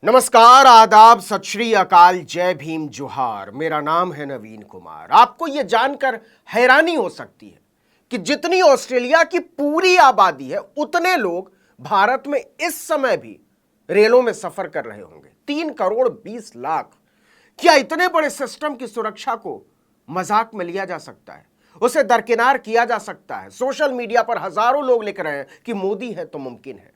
नमस्कार, आदाब, सत श्री अकाल, जय भीम, जोहार। मेरा नाम है नवीन कुमार। आपको यह जानकर हैरानी हो सकती है कि जितनी ऑस्ट्रेलिया की पूरी आबादी है उतने लोग भारत में इस समय भी रेलों में सफर कर रहे होंगे। 3 करोड़ 20 लाख। क्या इतने बड़े सिस्टम की सुरक्षा को मजाक में लिया जा सकता है? उसे दरकिनार किया जा सकता है? सोशल मीडिया पर हजारों लोग लिख रहे हैं कि मोदी है तो मुमकिन है।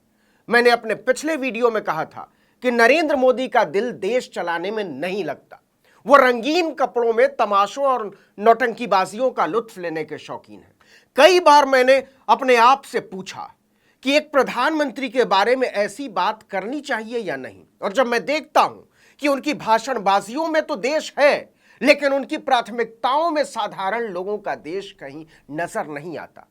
मैंने अपने पिछले वीडियो में कहा था कि नरेंद्र मोदी का दिल देश चलाने में नहीं लगता। वो रंगीन कपड़ों में तमाशों और नौटंकीबाजियों का लुत्फ लेने के शौकीन हैं। कई बार मैंने अपने आप से पूछा कि एक प्रधानमंत्री के बारे में ऐसी बात करनी चाहिए या नहीं, और जब मैं देखता हूं कि उनकी भाषणबाजियों में तो देश है, लेकिन उनकी प्राथमिकताओं में साधारण लोगों का देश कहीं नजर नहीं आता।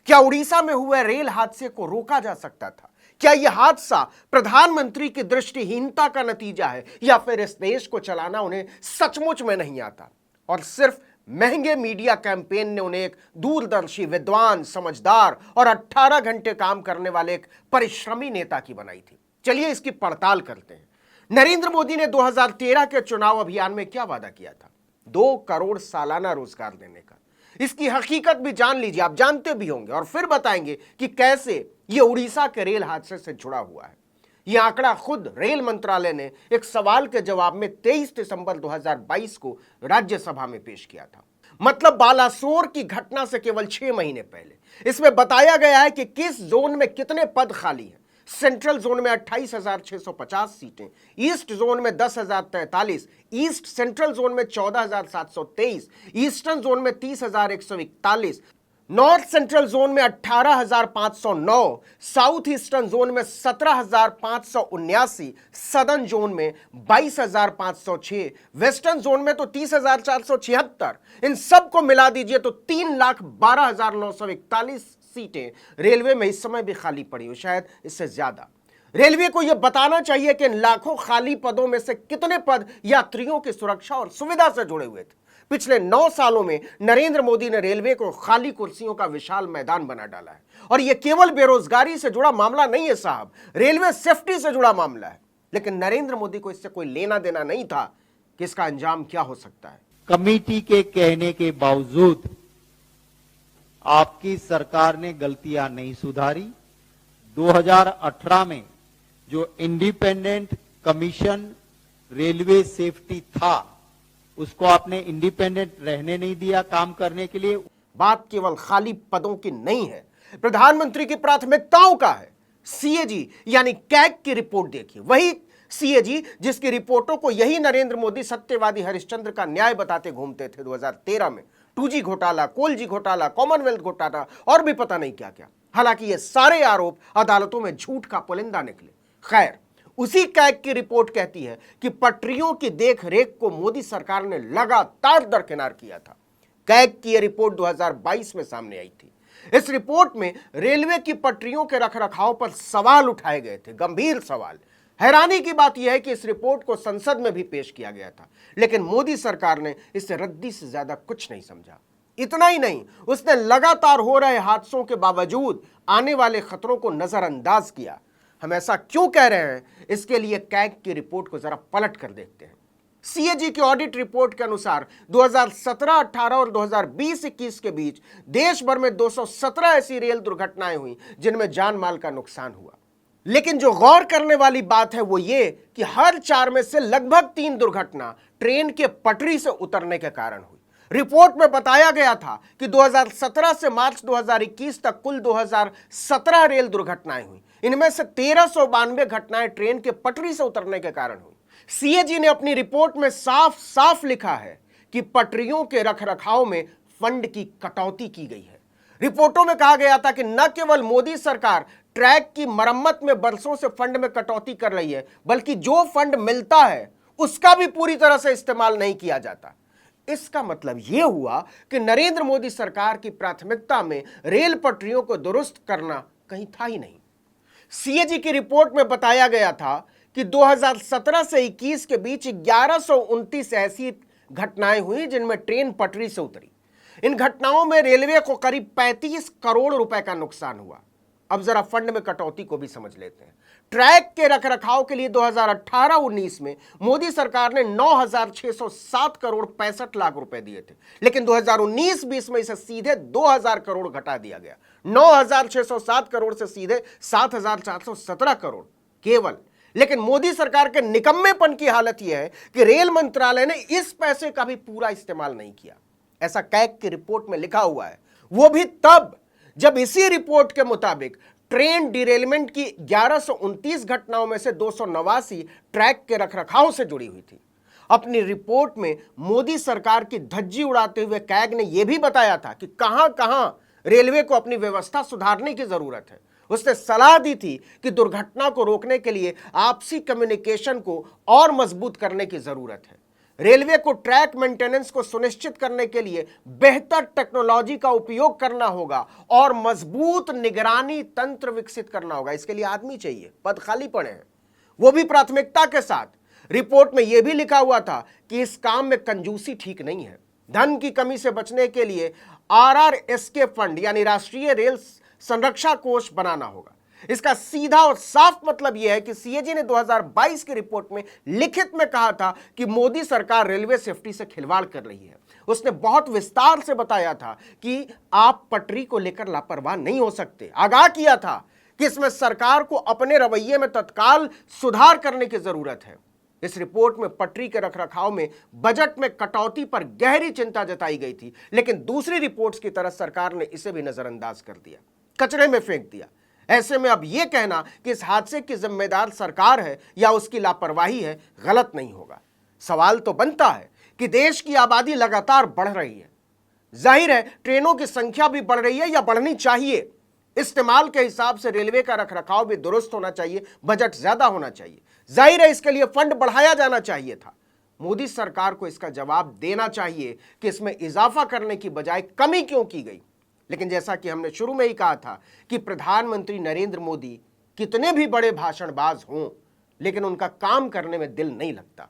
क्या उड़ीसा में हुए रेल हादसे को रोका जा सकता था? क्या यह हादसा प्रधानमंत्री की दृष्टिहीनता का नतीजा है, या फिर इस देश को चलाना उन्हें सचमुच में नहीं आता और सिर्फ महंगे मीडिया कैंपेन ने उन्हें एक दूरदर्शी, विद्वान, समझदार और 18 घंटे काम करने वाले एक परिश्रमी नेता की बनाई थी? चलिए इसकी पड़ताल करते हैं। नरेंद्र मोदी ने 2013 के चुनाव अभियान में क्या वादा किया था? 2 करोड़ सालाना रोजगार देने का। इसकी हकीकत भी जान लीजिए, आप जानते भी होंगे, और फिर बताएंगे कि कैसे यह उड़ीसा के रेल हादसे से जुड़ा हुआ है। यह आंकड़ा खुद रेल मंत्रालय ने एक सवाल के जवाब में 23 दिसंबर 2022 को राज्यसभा में पेश किया था। मतलब बालासोर की घटना से केवल 6 महीने पहले। इसमें बताया गया है कि किस जोन में कितने पद खाली हैं। सेंट्रल जोन में 28,650 सीटें, ईस्ट जोन में 10,043, ईस्ट सेंट्रल जोन में 14,723, ईस्टर्न जोन में 30,141, नॉर्थ सेंट्रल जोन में 18,509, साउथ ईस्टर्न जोन में 17,579, सदर्न जोन में 22,506, वेस्टर्न जोन में तो 30,476। इन सब को मिला दीजिए तो 3,12,941 सीटें रेलवे में इस समय भी खाली पड़ी हो, शायद इससे ज्यादा। रेलवे को यह बताना चाहिए कि इन लाखों खाली पदों में से कितने पद यात्रियों की सुरक्षा और सुविधा से जुड़े हुए थे। पिछले 9 सालों में नरेंद्र मोदी ने रेलवे को खाली कुर्सियों का विशाल मैदान बना डाला है। और यह केवल बेरोजगारी से जुड़ा मामला नहीं है साहब, रेलवे सेफ्टी से जुड़ा मामला है। लेकिन नरेंद्र मोदी को इससे कोई लेना देना नहीं था कि इसका अंजाम क्या हो सकता है। कमेटी के कहने के बावजूद आपकी सरकार ने गलतियां नहीं सुधारी। 2018 में जो इंडिपेंडेंट कमीशन रेलवे सेफ्टी था, उसको आपने इंडिपेंडेंट रहने नहीं दिया काम करने के लिए। बात केवल खाली पदों की नहीं है, प्रधानमंत्री की प्राथमिकताओं का है। सीएजी यानी कैग की रिपोर्ट देखिए, वही सीएजी जिसकी रिपोर्टों को यही नरेंद्र मोदी सत्यवादी हरिश्चंद्र का न्याय बताते घूमते थे 2013 में। 2G घोटाला, कोलजी घोटाला, कॉमनवेल्थ घोटाला और भी पता नहीं क्या क्या। हालांकि ये सारे आरोप अदालतों में झूठ का पुलिंदा निकले। खैर, उसी कैग की रिपोर्ट कहती है कि पटरियों की देखरेख को मोदी सरकार ने लगातार दरकिनार किया था। कैग की यह रिपोर्ट 2022 में सामने आई थी। इस रिपोर्ट में रेलवे की पटरियों के रखरखाव पर सवाल उठाए गए थे, गंभीर सवाल। हैरानी की बात यह है कि इस रिपोर्ट को संसद में भी पेश किया गया था, लेकिन मोदी सरकार ने इससे रद्दी से ज्यादा कुछ नहीं समझा। इतना ही नहीं, उसने लगातार हो रहे हादसों के बावजूद आने वाले खतरों को नजरअंदाज किया। हम ऐसा क्यों कह रहे हैं, इसके लिए कैग की रिपोर्ट को जरा पलट कर देखते हैं। सीएजी की ऑडिट रिपोर्ट के अनुसार 2017-18 और 2020-21 के बीच देश भर में 217 ऐसी रेल दुर्घटनाएं हुई जिनमें जान माल का नुकसान हुआ। लेकिन जो गौर करने वाली बात है वो ये कि हर 4 में से लगभग 3 दुर्घटना ट्रेन के पटरी से उतरने के कारण हुई। रिपोर्ट में बताया गया था कि 2017 से मार्च 2021 तक कुल 2017 रेल दुर्घटनाएं हुई। इनमें से 1392 घटनाएं ट्रेन के पटरी से उतरने के कारण हुई। सीएजी ने अपनी रिपोर्ट में साफ साफ लिखा है कि पटरियों के रखरखाव में फंड की कटौती की गई है। रिपोर्टों में कहा गया था कि न केवल मोदी सरकार ट्रैक की मरम्मत में बरसों से फंड में कटौती कर रही है, बल्कि जो फंड मिलता है उसका भी पूरी तरह से इस्तेमाल नहीं किया जाता। इसका मतलब यह हुआ कि नरेंद्र मोदी सरकार की प्राथमिकता में रेल पटरियों को दुरुस्त करना कहीं था ही नहीं। सीएजी की रिपोर्ट में बताया गया था कि 2017 से 21 के बीच 1129 ऐसी घटनाएं हुई जिनमें ट्रेन पटरी से उतरी। इन घटनाओं में रेलवे को करीब 35 करोड़ रुपए का नुकसान हुआ। अब जरा फंड में कटौती को भी समझ लेते हैं। ट्रैक के रखरखाव के लिए 2018-19 में मोदी सरकार ने 9,607 करोड़ 65 लाख रुपए दिए थे, लेकिन 2019-20 में इसे सीधे 2,000 करोड़ घटा दिया गया। 9,607 करोड़ से सीधे 7,417 करोड़ केवल। लेकिन मोदी सरकार के निकम्मेपन की हालत यह है कि रेल मंत्रालय ने इस पैसे का भी पूरा इस्तेमाल नहीं किया। ऐसा कैग की रिपोर्ट में लिखा हुआ है, वो भी तब जब इसी रिपोर्ट के मुताबिक ट्रेन डिरेलमेंट की 1129 घटनाओं में से 289 ट्रैक के रखरखाव से जुड़ी हुई थी। अपनी रिपोर्ट में मोदी सरकार की धज्जी उड़ाते हुए कैग ने यह भी बताया था कि कहां कहां रेलवे को अपनी व्यवस्था सुधारने की जरूरत है। उसने सलाह दी थी कि दुर्घटना को रोकने के लिए आपसी कम्युनिकेशन को और मजबूत करने की जरूरत है। रेलवे को ट्रैक मेंटेनेंस को सुनिश्चित करने के लिए बेहतर टेक्नोलॉजी का उपयोग करना होगा और मजबूत निगरानी तंत्र विकसित करना होगा। इसके लिए आदमी चाहिए, पद खाली पड़े हैं, वो भी प्राथमिकता के साथ। रिपोर्ट में यह भी लिखा हुआ था कि इस काम में कंजूसी ठीक नहीं है। धन की कमी से बचने के लिए RRSK फंड यानी राष्ट्रीय रेल संरक्षा कोष बनाना होगा। इसका सीधा और साफ मतलब यह है कि सीएजी ने 2022 की रिपोर्ट में लिखित में कहा था कि मोदी सरकार रेलवे सेफ्टी से खिलवाड़ कर रही है। उसने बहुत विस्तार से बताया था कि आप पटरी को लेकर लापरवाह नहीं हो सकते। आगाह किया था कि इसमें सरकार को अपने रवैये में तत्काल सुधार करने की जरूरत है। इस रिपोर्ट में पटरी के रखरखाव में बजट में कटौती पर गहरी चिंता जताई गई थी, लेकिन दूसरी रिपोर्ट्स की तरह सरकार ने इसे भी नजरअंदाज कर दिया, कचरे में फेंक दिया। ऐसे में अब यह कहना कि इस हादसे की जिम्मेदार सरकार है या उसकी लापरवाही है, गलत नहीं होगा। सवाल तो बनता है कि देश की आबादी लगातार बढ़ रही है, जाहिर है ट्रेनों की संख्या भी बढ़ रही है या बढ़नी चाहिए। इस्तेमाल के हिसाब से रेलवे का रखरखाव भी दुरुस्त होना चाहिए, बजट ज्यादा होना चाहिए, जाहिर है इसके लिए फंड बढ़ाया जाना चाहिए था। मोदी सरकार को इसका जवाब देना चाहिए कि इसमें इजाफा करने की बजाय कमी क्यों की गई। लेकिन जैसा कि हमने शुरू में ही कहा था कि प्रधानमंत्री नरेंद्र मोदी कितने भी बड़े भाषणबाज हों, लेकिन उनका काम करने में दिल नहीं लगता।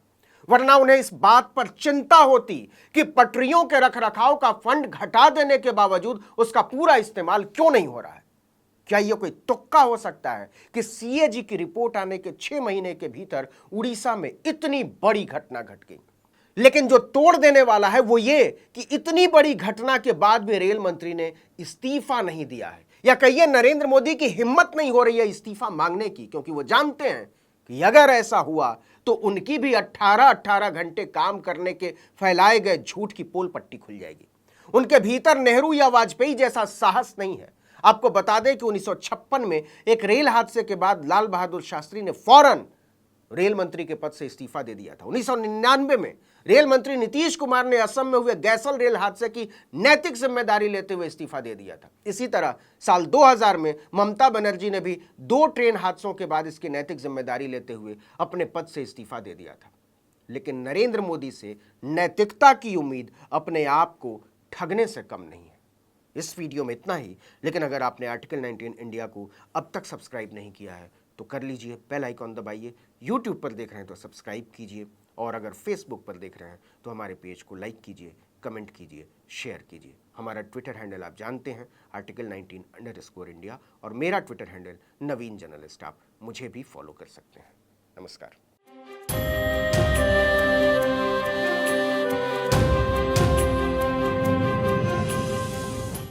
वरना उन्हें इस बात पर चिंता होती कि पटरियों के रखरखाव का फंड घटा देने के बावजूद उसका पूरा इस्तेमाल क्यों नहीं हो रहा है। क्या यह कोई तुक्का हो सकता है कि सीएजी की रिपोर्ट आने के 6 महीने के भीतर उड़ीसा में इतनी बड़ी घटना घट गई। लेकिन जो तोड़ देने वाला है वो ये कि इतनी बड़ी घटना के बाद भी रेल मंत्री ने इस्तीफा नहीं दिया है, या कहिए नरेंद्र मोदी की हिम्मत नहीं हो रही है इस्तीफा मांगने की, क्योंकि वो जानते हैं कि अगर ऐसा हुआ तो उनकी भी 18-18 घंटे काम करने के फैलाए गए झूठ की पोल पट्टी खुल जाएगी। उनके भीतर नेहरू या वाजपेयी जैसा साहस नहीं है। आपको बता दें कि 1956 में एक रेल हादसे के बाद लाल बहादुर शास्त्री ने फौरन रेल मंत्री के पद से इस्तीफा दे दिया था। 1999 में रेल मंत्री नीतीश कुमार ने असम में हुए गैसल रेल हादसे की नैतिक जिम्मेदारी लेते हुए इस्तीफा दे दिया था। इसी तरह साल 2000 में ममता बनर्जी ने भी 2 ट्रेन हादसों के बाद इसकी नैतिक जिम्मेदारी लेते हुए अपने पद से इस्तीफा दे दिया था। लेकिन नरेंद्र मोदी से नैतिकता की उम्मीद अपने आप को ठगने से कम नहीं है। इस वीडियो में इतना ही, लेकिन अगर आपने आर्टिकल 19 इंडिया को अब तक सब्सक्राइब नहीं किया है तो कर लीजिए, बेल आइकॉन दबाइए। यूट्यूब पर देख रहे हैं तो सब्सक्राइब कीजिए, और अगर फेसबुक पर देख रहे हैं तो हमारे पेज को लाइक कीजिए, कमेंट कीजिए, शेयर कीजिए। हमारा ट्विटर हैंडल आप जानते हैं, आर्टिकल 19_इंडिया, और मेरा ट्विटर हैंडल नवीन जर्नलिस्ट। आप मुझे भी फॉलो कर सकते हैं। नमस्कार।